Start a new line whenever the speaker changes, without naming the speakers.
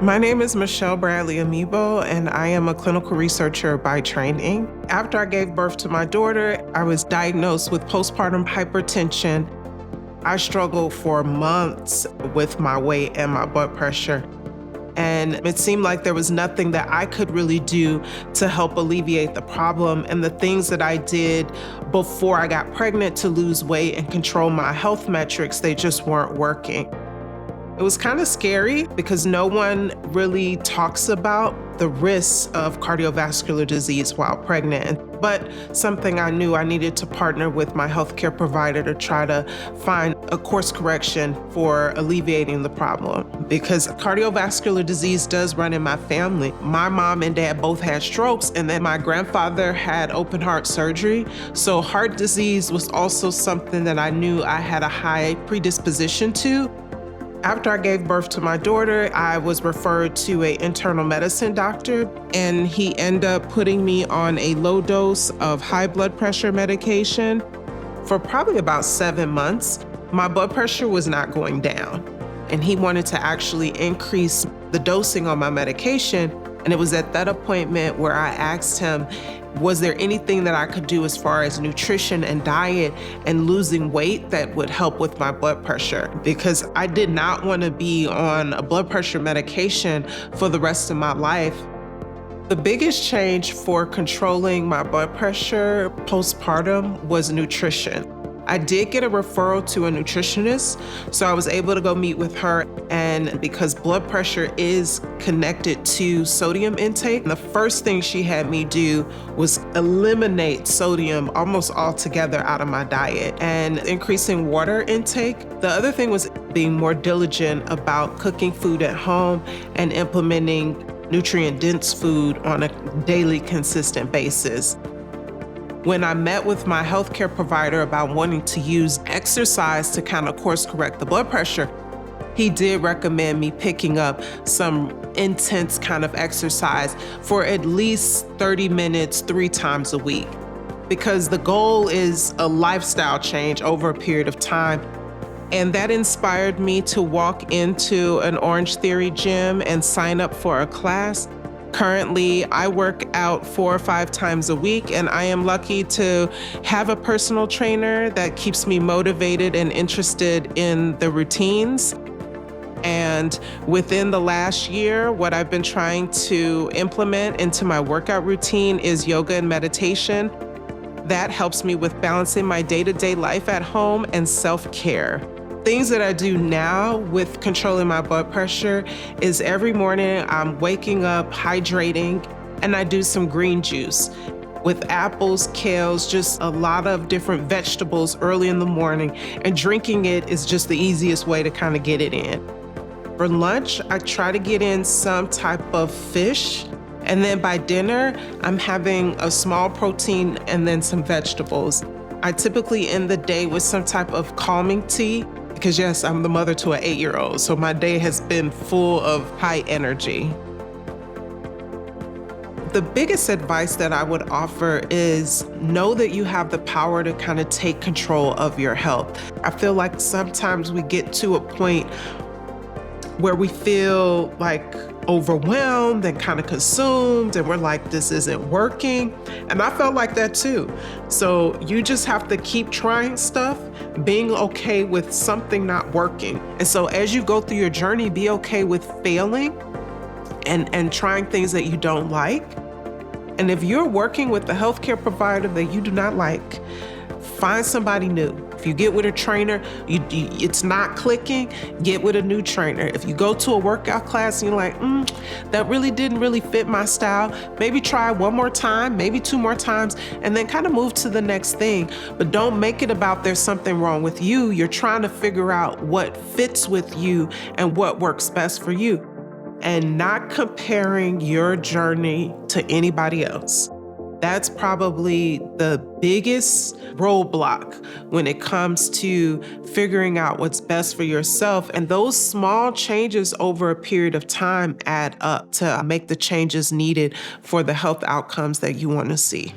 My name is Michelle Bradley Emebo, and I am a clinical researcher by training. After I gave birth to my daughter, I was diagnosed with postpartum hypertension. I struggled for months with my weight and my blood pressure, and it seemed like there was nothing that I could really do to help alleviate the problem. And the things that I did before I got pregnant to lose weight and control my health metrics, they just weren't working. It was kind of scary because no one really talks about the risks of cardiovascular disease while pregnant. But something I knew I needed to partner with my healthcare provider to try to find a course correction for alleviating the problem, because cardiovascular disease does run in my family. My mom and dad both had strokes, and then my grandfather had open heart surgery. So heart disease was also something that I knew I had a high predisposition to. After I gave birth to my daughter, I was referred to an internal medicine doctor, and he ended up putting me on a low dose of high blood pressure medication for probably about 7 months. My blood pressure was not going down, and he wanted to actually increase the dosing on my medication. And it was at that appointment where I asked him, was there anything that I could do as far as nutrition and diet and losing weight that would help with my blood pressure? Because I did not want to be on a blood pressure medication for the rest of my life. The biggest change for controlling my blood pressure postpartum was nutrition. I did get a referral to a nutritionist, so I was able to go meet with her. And because blood pressure is connected to sodium intake, the first thing she had me do was eliminate sodium almost altogether out of my diet and increasing water intake. The other thing was being more diligent about cooking food at home and implementing nutrient-dense food on a daily, consistent basis. When I met with my healthcare provider about wanting to use exercise to kind of course correct the blood pressure, he did recommend me picking up some intense kind of exercise for at least 30 minutes, 3 times a week, because the goal is a lifestyle change over a period of time. And that inspired me to walk into an Orange Theory gym and sign up for a class. Currently, I work out 4 or 5 times a week, and I am lucky to have a personal trainer that keeps me motivated and interested in the routines. And within the last year, what I've been trying to implement into my workout routine is yoga and meditation. That helps me with balancing my day-to-day life at home and self-care. Things that I do now with controlling my blood pressure is every morning I'm waking up, hydrating, and I do some green juice with apples, kales, just a lot of different vegetables early in the morning, and drinking it is just the easiest way to kind of get it in. For lunch, I try to get in some type of fish, and then by dinner, I'm having a small protein and then some vegetables. I typically end the day with some type of calming tea, because yes, I'm the mother to an 8-year-old, so my day has been full of high energy. The biggest advice that I would offer is know that you have the power to kind of take control of your health. I feel like sometimes we get to a point where we feel like overwhelmed and kind of consumed, and we're like, this isn't working. And I felt like that too. So you just have to keep trying stuff, being okay with something not working. And so as you go through your journey, be okay with failing and trying things that you don't like. And if you're working with a healthcare provider that you do not like, find somebody new. If you get with a trainer, it's not clicking, get with a new trainer. If you go to a workout class and you're like, that really didn't really fit my style, maybe try one more time, maybe 2 more times, and then kind of move to the next thing. But don't make it about there's something wrong with you. You're trying to figure out what fits with you and what works best for you, and not comparing your journey to anybody else. That's probably the biggest roadblock when it comes to figuring out what's best for yourself. And those small changes over a period of time add up to make the changes needed for the health outcomes that you want to see.